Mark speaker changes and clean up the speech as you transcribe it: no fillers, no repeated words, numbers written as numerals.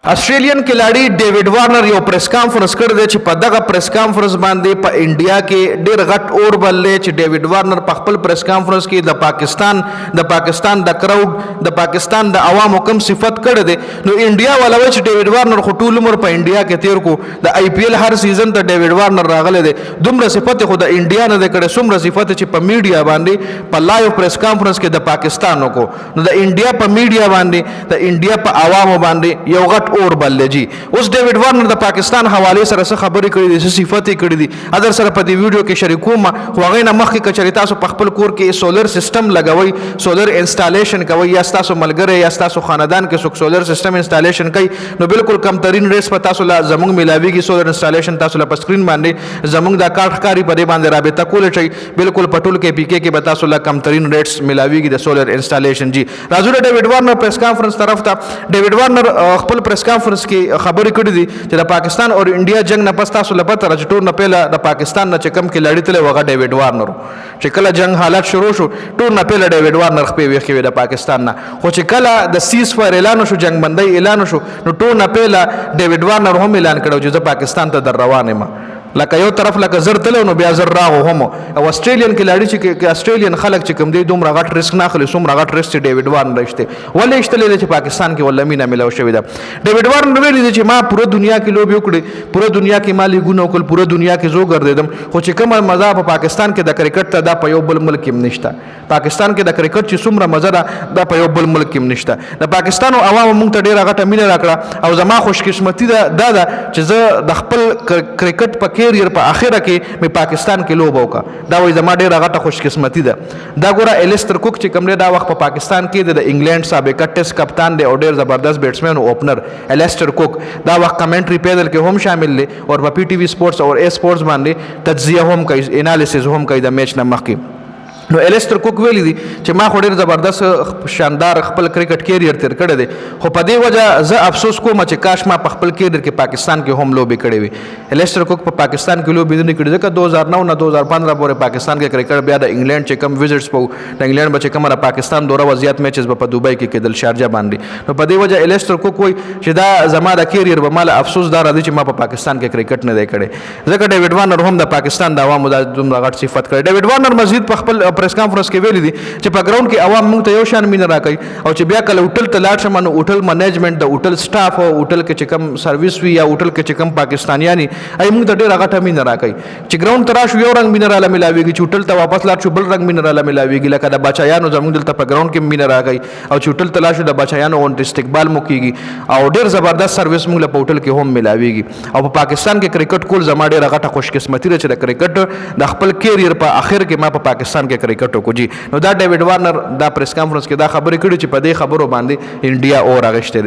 Speaker 1: ऑस्ट्रेलियन खिलाड़ी David Warner यो press conference कर दे په دغه press conference باندې په انډیا کې ډېر غټ اور بللې چې ډیوډ وارنر په خپل پریس کانفرنس کې د پاکستان د کراود د پاکستان د عوامو کم صفت کړی دی نو انډیا والا وایي چې ډیوډ وارنر خو ټول عمر په انډیا کې تیر کو د آی پی ایل هر سیزن ته ډیوډ وارنر راغلی دی دومره صفت خو د انډیا نه دی کړی څومره صفت چې په میډیا باندې په لایو پریس کانفرنس کې د پاکستان کو نو د انډیا په میډیا باندې د انډیا په عوامو باندې یو غټ اور بللی جی اوس ډیوډ وارنر د پاکستان حواله سره څه خبرې کړې دي څه صفات کړې دي اگر سره په دې ویډیو کې شریکوم خو هغه نه مخکې کچری تاسو په خپل کور کې سولر سیستم لګوي سولر انسټالیشن کوي یا تاسو ملګری یا تاسو خاندان کې څوک سولر سیستم انسټالیشن کوي نو بالکل کم ترین ریټس په تاسو لا زموږ ملاويږي سولر انسټالیشن تاسو لا په سکرین باندې زموږ د کارت ښکاری په دې باندې رابطه کول شي بالکل پټول کې پی کې به تاسو لا کم ترین ریټس ملاويږي د سولر انسټالیشن جی راځو ډیوډ وارنر پریس کانفرنس طرف ته ډیوډ وارنر خپل پریس کانفرنس کې خبرې کړې دي چې د پاکستان او انډیا جنگ نه پس تاسو لپاره راځي ټول نه پهله د پاکستان نه چې کم کې لړۍ تل وغه ډیوډ وارنر چې کله جنگ حالات شروع شو ټول نه پهله ډیوډ وارنر خپې ویخې د پاکستان نه خو چې کله د سیز فایر اعلان شو جنگ بندۍ اعلان شو نو ټول نه پهله ډیوډ وارنر هم اعلان کړو چې زه پاکستان ته در روان یم لکه یو طرف لکه زر تلو نو بیا زر راغو هم او استرالین کلاړي چې استرالین خلک چې کوم دی دومره غټ ریسک نه اخلي څومره غټ ریسک ډیوډ وارنر رښتې ولې اشتلې چې پاکستان کې ولا مینا ملو شوی دا ډیوډ وارنر ویلي چې ما پوره دنیا کې لوبي وکړي پوره دنیا کې مالی ګونو کول پوره دنیا کې زو ګرځیدم خو چې کومه مزه په پاکستان کې د کرکټ ته دا په یو بل ملک کې نشته پاکستان کې د کرکټ چې څومره مزه ده دا په یو بل ملک کې نشته د پاکستان او عوام مونږ ته ډیره غټه مینه راکړه او زما خوش قسمتي ده چې زه د خپل کرکټ په کیریر په اخره کې مې پاکستان کې لوب وکړه دا وایي زما ډېره غټه خوش قسمتي ده دا ګوره الیستر کوک چې کوم دی دا وخت په پاکستان کې د انګلینډ سابقه ټیسټ کپتان دی او ډېر زبردست بیټسمین او اوپنر الیستر کوک دا وخت کمنټري پیدل کې هم شامل دی او په پی ټی وی سپورټس او ای سپورټس باندې تجزیه هم کوي انالیسز هم کوي د میچ نه مخکې نو الیستر کوک ویلی دی چې ما خو ډېر زبردست شاندار خپل کرکټ کیریر تیر کړی دی خو په دې وجه زه افسوس کوم چې کاش ما په خپل کیریر کې پاکستان کې هم لوبې کړې وي الیستر کوک په پاکستان کې لوبې نه کړې ځکه 2009 نه 2015 پورې پاکستان کې کرکټ بیا د انګلند چې کم وزټس په د انګلند بچ کم را پاکستان دوره وضعیت میچز په دوبۍ کې کېدل شارجه باندې نو په دې وجه الیستر کوک وایي چې دا زما د کیریر به مال افسوس دار دی چې ما په پاکستان کې کرکټ نه دی کړی ځکه ډیوډ وارنر هم د پاکستان د عوامو د دومره غټ صفت کړی ډیوډ وارنر مزید په خپل پریس کانفرنس کې ویلي دي چې په ګراوند کې عوام موږ ته یو شان مینه راکوي او چې بیا کله هوټل ته لاړ شم نو هوټل منیجمنت د هوټل سټاف او هوټل کې چې کم سرویس وي یا هوټل کې چې کم پاکستانیانی ای موږ ته ډېره غټه مینه راکوي چې ګراوند ته راشو یو رنګ مینه راله ملاویږي چې هوټل ته واپس لاړ شو بل رنګ مینه راله ملاویږي لکه د بچایانو زموږ دلته په ګراوند کې مینه راکوي او چې هوټل ته لاړ شو د بچایانو غونډې استقبال مو کیږي او ډېر زبردست سرویس موږ له په هوټل کې هم ملاویږي او په پاکستان کې کرکټ کول زما ډېره غټه خوش قسمتي ده چې د کرکټ د خپل کیریر په اخر کې ما په پاکستان کې کرکټ وکړو جی نو دا ډیوډ وارنر دا پریس کانفرنس کې دا خبرې کړې چې په دې خبرو باندې انډیا اور اغشته